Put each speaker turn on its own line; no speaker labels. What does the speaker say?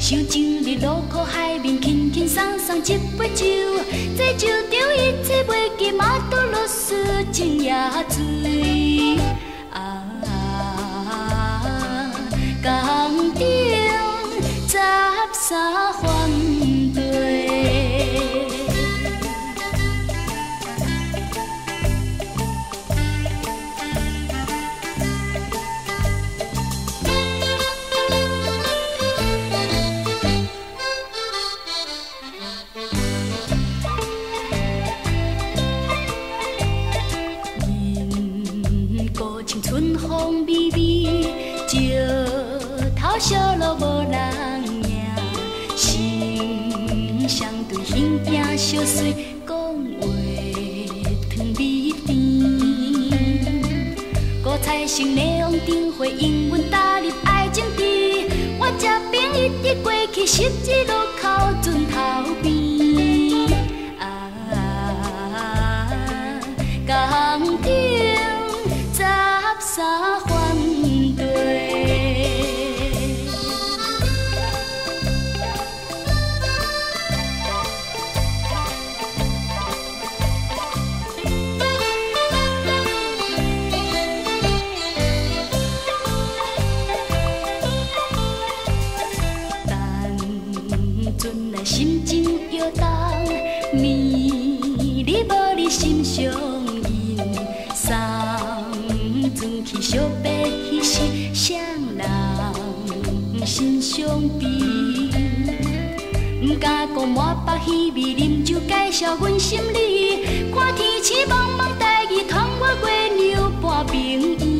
想情日路口海面，轻轻松松一杯酒，这酒中一切袂记，马都落丝情也醉。江中13番地。春风微微，石头小路无人影，心相对形影相随，讲话糖蜜甜。五彩星霓虹灯火，引阮踏入爱情池。我这边一直过去，十字路口船头边。江中13番地。阵来心情摇动，暝日无你心上印，送转去小白彼时，谁人心相比？不敢讲满腹喜味，啉酒介绍阮心里，看天星茫茫大义，传我月娘伴明烟。